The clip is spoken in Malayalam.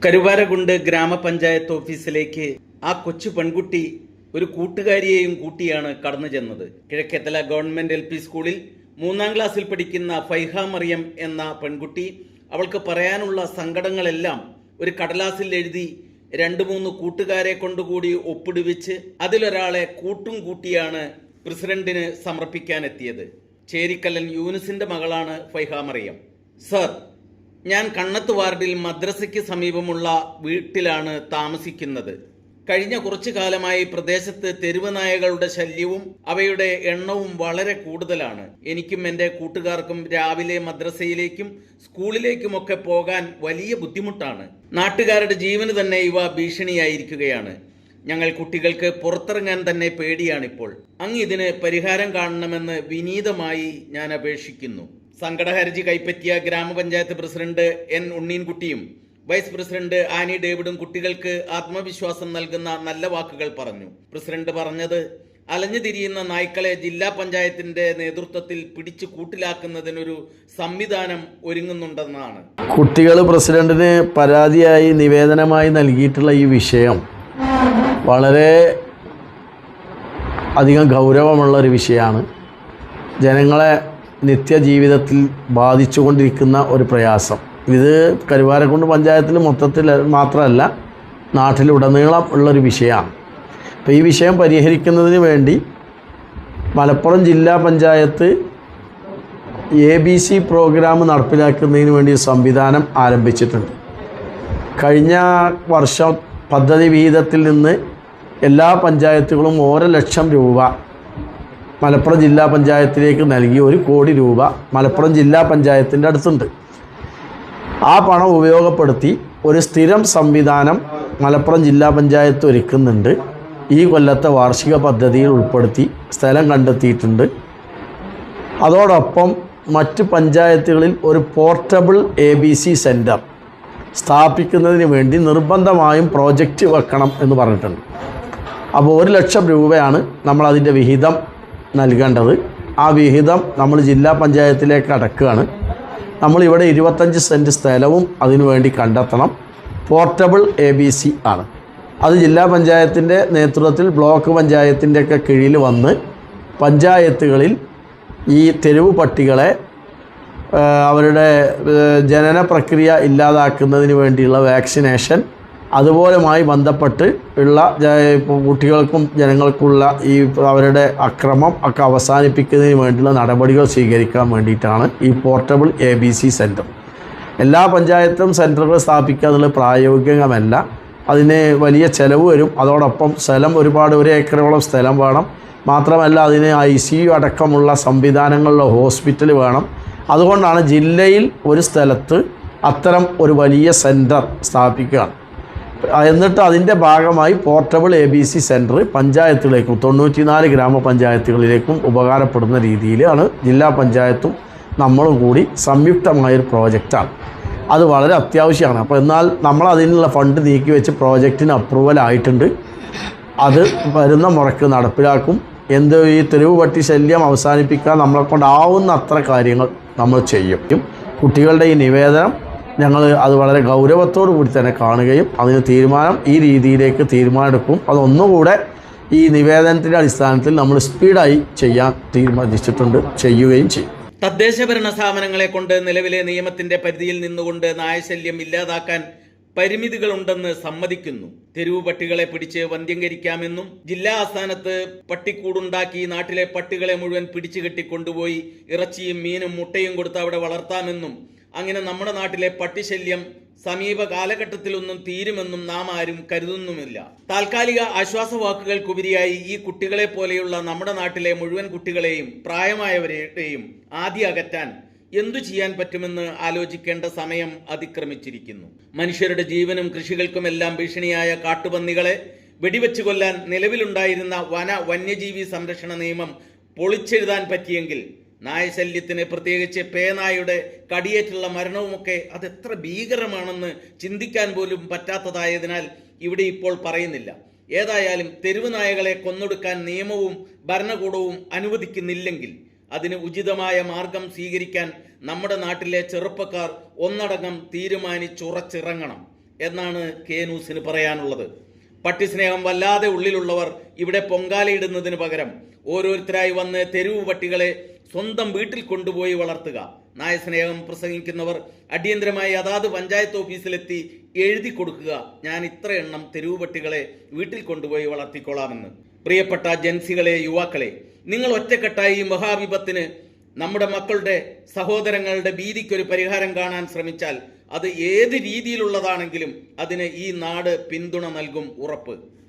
കരുവാരകുണ്ട് ഗ്രാമപഞ്ചായത്ത് ഓഫീസിലേക്ക് ആ കൊച്ചു പെൺകുട്ടി ഒരു കൂട്ടുകാരിയെയും കൂട്ടിയാണ് കടന്നു ചെന്നത്. കിഴക്കേത്തല ഗവൺമെന്റ് LP സ്കൂളിൽ 3ാം ക്ലാസ്സിൽ പഠിക്കുന്ന ഫൈഹ മറിയം എന്ന പെൺകുട്ടി അവൾക്ക് പറയാനുള്ള സങ്കടങ്ങളെല്ലാം ഒരു കടലാസിൽ എഴുതി 2-3 കൂട്ടുകാരെ കൊണ്ടുകൂടി ഒപ്പിടുവിച്ച് അതിലൊരാളെ കൂട്ടും കൂട്ടിയാണ് പ്രസിഡന്റിന് സമർപ്പിക്കാനെത്തിയത്. ചേരിക്കല്ലൻ യൂനിസിന്റെ മകളാണ് ഫൈഹ മറിയം. സർ, ഞാൻ കണ്ണത്ത് വാർഡിൽ മദ്രസയ്ക്ക് സമീപമുള്ള വീട്ടിലാണ് താമസിക്കുന്നത്. കഴിഞ്ഞ കുറച്ചു കാലമായി പ്രദേശത്ത് തെരുവ് നായകളുടെ ശല്യവും അവയുടെ എണ്ണവും വളരെ കൂടുതലാണ്. എനിക്കും എൻ്റെ കൂട്ടുകാർക്കും രാവിലെ മദ്രസയിലേക്കും സ്കൂളിലേക്കുമൊക്കെ പോകാൻ വലിയ ബുദ്ധിമുട്ടാണ്. നാട്ടുകാരുടെ ജീവന് തന്നെ ഇവ ഭീഷണിയായിരിക്കുകയാണ്. ഞങ്ങൾ കുട്ടികൾക്ക് പുറത്തിറങ്ങാൻ തന്നെ പേടിയാണിപ്പോൾ. അങ്ങ് ഇതിന് പരിഹാരം കാണണമെന്ന് വിനീതമായി ഞാൻ അപേക്ഷിക്കുന്നു. സങ്കടഹർജി കൈപ്പറ്റിയ ഗ്രാമപഞ്ചായത്ത് പ്രസിഡന്റ് N ഉണ്ണീൻകുട്ടിയും വൈസ് പ്രസിഡന്റ് ആനി ഡേവിഡും കുട്ടികൾക്ക് ആത്മവിശ്വാസം നൽകുന്ന നല്ല വാക്കുകൾ പറഞ്ഞു. പ്രസിഡന്റ് പറഞ്ഞത്, അലഞ്ഞു തിരിയുന്ന നായ്ക്കളെ ജില്ലാ പഞ്ചായത്തിന്റെ നേതൃത്വത്തിൽ പിടിച്ചു കൂട്ടിലാക്കുന്നതിനൊരു സംവിധാനം ഒരുങ്ങുന്നുണ്ടെന്നാണ്. കുട്ടികൾ പ്രസിഡന്റിന് പരാതിയായി നിവേദനമായി നൽകിയിട്ടുള്ള ഈ വിഷയം വളരെ അധികം ഗൗരവമുള്ള ഒരു വിഷയമാണ്. ജനങ്ങളെ നിത്യജീവിതത്തിൽ ബാധിച്ചുകൊണ്ടിരിക്കുന്ന ഒരു പ്രയാസം. ഇത് കരുവാരക്കുണ്ട് പഞ്ചായത്തിൽ മൊത്തത്തിൽ മാത്രമല്ല, നാട്ടിലുടനീളം ഉള്ളൊരു വിഷയമാണ്. അപ്പോൾ ഈ വിഷയം പരിഹരിക്കുന്നതിന് വേണ്ടി മലപ്പുറം ജില്ലാ പഞ്ചായത്ത് ABC പ്രോഗ്രാം നടപ്പിലാക്കുന്നതിന് വേണ്ടി സംവിധാനം ആരംഭിച്ചിട്ടുണ്ട്. കഴിഞ്ഞ വർഷം പദ്ധതി വിഹിതത്തിൽ നിന്ന് എല്ലാ പഞ്ചായത്തുകളും 1 ലക്ഷം രൂപ മലപ്പുറം ജില്ലാ പഞ്ചായത്തിലേക്ക് നൽകി 1 കോടി രൂപ മലപ്പുറം ജില്ലാ പഞ്ചായത്തിൻ്റെ അടുത്തുണ്ട്. ആ പണം ഉപയോഗപ്പെടുത്തി ഒരു സ്ഥിരം സംവിധാനം മലപ്പുറം ജില്ലാ പഞ്ചായത്ത് ഒരുക്കുന്നുണ്ട്. ഈ കൊല്ലത്തെ വാർഷിക പദ്ധതിയിൽ ഉൾപ്പെടുത്തി സ്ഥലം കണ്ടെത്തിയിട്ടുണ്ട്. അതോടൊപ്പം മറ്റ് പഞ്ചായത്തുകളിൽ ഒരു പോർട്ടബിൾ ABC സെൻറ്റർ സ്ഥാപിക്കുന്നതിന് വേണ്ടി നിർബന്ധമായും പ്രോജക്റ്റ് വെക്കണം എന്ന് പറഞ്ഞിട്ടുണ്ട്. അപ്പോൾ 1 ലക്ഷം രൂപയാണ് നമ്മളതിൻ്റെ വിഹിതം നൽകേണ്ടത്. ആ വിഹിതം നമ്മൾ ജില്ലാ പഞ്ചായത്തിലേക്ക് അടക്കുകയാണ്. നമ്മളിവിടെ 25 സെൻറ്റ് സ്ഥലവും അതിനു വേണ്ടി കണ്ടെത്തണം. പോർട്ടബിൾ ABC ആണ്. അത് ജില്ലാ പഞ്ചായത്തിൻ്റെ നേതൃത്വത്തിൽ ബ്ലോക്ക് പഞ്ചായത്തിൻ്റെയൊക്കെ കീഴിൽ വന്ന് പഞ്ചായത്തുകളിൽ ഈ തെരുവ് പട്ടികളെ അവരുടെ ജനന പ്രക്രിയ ഇല്ലാതാക്കുന്നതിന് വേണ്ടിയുള്ള വാക്സിനേഷൻ, അതുപോലെയുമായി ബന്ധപ്പെട്ട് ഉള്ള കുട്ടികൾക്കും ജനങ്ങൾക്കുള്ള ഈ അവരുടെ അക്രമം ഒക്കെ അവസാനിപ്പിക്കുന്നതിന് വേണ്ടിയുള്ള നടപടികൾ സ്വീകരിക്കാൻ വേണ്ടിയിട്ടാണ് ഈ പോർട്ടബിൾ ABC സെൻറ്റർ. എല്ലാ പഞ്ചായത്തും സെൻറ്ററുകൾ സ്ഥാപിക്കുക എന്നുള്ളത് പ്രായോഗികമല്ല. അതിന് വലിയ ചിലവ് വരും. അതോടൊപ്പം സ്ഥലം 1 ഏക്കറോളം സ്ഥലം വേണം. മാത്രമല്ല അതിന് ICU അടക്കമുള്ള സംവിധാനങ്ങളുള്ള ഹോസ്പിറ്റൽ വേണം. അതുകൊണ്ടാണ് ജില്ലയിൽ ഒരു സ്ഥലത്ത് അത്തരം ഒരു വലിയ സെൻറ്റർ സ്ഥാപിക്കുകയാണ്. എന്നിട്ട് അതിൻ്റെ ഭാഗമായി പോർട്ടബിൾ ABC സെൻറ്റർ പഞ്ചായത്തുകളിലേക്കും 94 ഗ്രാമപഞ്ചായത്തുകളിലേക്കും ഉപകാരപ്പെടുന്ന രീതിയിലാണ് ജില്ലാ പഞ്ചായത്തും നമ്മളും കൂടി സംയുക്തമായൊരു പ്രോജക്റ്റാണ്. അത് വളരെ അത്യാവശ്യമാണ്. അപ്പോൾ എന്നാൽ നമ്മൾ അതിനുള്ള ഫണ്ട് നീക്കി വെച്ച് പ്രോജക്റ്റിന് അപ്രൂവൽ ആയിട്ടുണ്ട്. അത് വരുന്ന മുറയ്ക്ക് നടപ്പിലാക്കും. ഈ തെരുവ് പട്ടി ശല്യം അവസാനിപ്പിക്കാൻ നമ്മളെ കൊണ്ടാവുന്ന അത്ര കാര്യങ്ങൾ നമ്മൾ ചെയ്യും. കുട്ടികളുടെ ഈ നിവേദനം ഞങ്ങൾ അത് വളരെ ഗൗരവത്തോടു കൂടി തന്നെ കാണുകയും അതിന് ഈ രീതിയിലേക്ക് തീരുമാനമെടുക്കും. അതൊന്നുകൂടെ ഈ നിവേദനത്തിൻ്റെ അടിസ്ഥാനത്തിൽ നമ്മൾ സ്പീഡായി ചെയ്യാൻ തീരുമാനിച്ചിട്ടുണ്ട്, ചെയ്യുകയും ചെയ്യും. തദ്ദേശ ഭരണ സ്ഥാപനങ്ങളെ കൊണ്ട് നിലവിലെ നിയമത്തിന്റെ പരിധിയിൽ നിന്നുകൊണ്ട് നായശല്യം ഇല്ലാതാക്കാൻ പരിമിതികളുണ്ടെന്ന് സമ്മതിക്കുന്നു. തെരുവ് പട്ടികളെ പിടിച്ച് വന്ധ്യംകരിക്കാമെന്നും ജില്ലാ ആസ്ഥാനത്ത് പട്ടിക്കൂടുണ്ടാക്കി നാട്ടിലെ പട്ടികളെ മുഴുവൻ പിടിച്ചു കെട്ടിക്കൊണ്ടുപോയി ഇറച്ചിയും മീനും മുട്ടയും കൊടുത്ത് അവിടെ വളർത്താമെന്നും അങ്ങനെ നമ്മുടെ നാട്ടിലെ പട്ടിശല്യം സമീപ കാലഘട്ടത്തിലൊന്നും തീരുമെന്നും നാം ആരും കരുതുന്നുമില്ല. താൽക്കാലിക ആശ്വാസവാക്കുകൾക്കുപരിയായി ഈ കുട്ടികളെ പോലെയുള്ള നമ്മുടെ നാട്ടിലെ മുഴുവൻ കുട്ടികളെയും പ്രായമായവരെയും ആദ്യം അകറ്റാൻ എന്തു ചെയ്യാൻ പറ്റുമെന്ന് ആലോചിക്കേണ്ട സമയം അതിക്രമിച്ചിരിക്കുന്നു. മനുഷ്യരുടെ ജീവനും കൃഷികൾക്കുമെല്ലാം ഭീഷണിയായ കാട്ടുപന്നികളെ വെടിവെച്ച് കൊല്ലാൻ നിലവിലുണ്ടായിരുന്ന വന്യജീവി സംരക്ഷണ നിയമം പൊളിച്ചെഴുതാൻ പറ്റിയെങ്കിൽ നായശല്യത്തിന്, പ്രത്യേകിച്ച് പേനായുടെ കടിയേറ്റുള്ള മരണവുമൊക്കെ അതെത്ര ഭീകരമാണെന്ന് ചിന്തിക്കാൻ പോലും പറ്റാത്തതായതിനാൽ ഇവിടെ ഇപ്പോൾ പറയുന്നില്ല. ഏതായാലും തെരുവ് നായകളെ കൊന്നൊടുക്കാൻ നിയമവും ഭരണകൂടവും അനുവദിക്കുന്നില്ലെങ്കിൽ അതിന് ഉചിതമായ മാർഗം സ്വീകരിക്കാൻ നമ്മുടെ നാട്ടിലെ ചെറുപ്പക്കാർ ഒന്നടങ്കം തീരുമാനിച്ചുറച്ചിറങ്ങണം. എന്നാണ് കെ ന്യൂസിന് പറയാനുള്ളത്. പട്ടിസ്നേഹം വല്ലാതെ ഉള്ളിലുള്ളവർ ഇവിടെ പൊങ്കാലയിടുന്നതിന് പകരം ഓരോരുത്തരായി വന്ന് തെരുവ് പട്ടികളെ സ്വന്തം വീട്ടിൽ കൊണ്ടുപോയി വളർത്തുക. നായസ്നേഹം പ്രസംഗിക്കുന്നവർ അടിയന്തരമായി അതാത് പഞ്ചായത്ത് ഓഫീസിലെത്തി എഴുതി കൊടുക്കുക, ഞാൻ ഇത്ര എണ്ണം തെരുവ് പട്ടികളെ വീട്ടിൽ കൊണ്ടുപോയി വളർത്തിക്കൊള്ളാമെന്ന്. പ്രിയപ്പെട്ട ജൻസികളെ, യുവാക്കളെ, നിങ്ങൾ ഒറ്റക്കെട്ടായി ഈ മഹാവിപത്തിന്, നമ്മുടെ മക്കളുടെ സഹോദരങ്ങളുടെ ഭീതിക്കൊരു പരിഹാരം കാണാൻ ശ്രമിച്ചാൽ അത് ഏത് രീതിയിലുള്ളതാണെങ്കിലും അതിന് ഈ നാട് പിന്തുണ നൽകും, ഉറപ്പ്.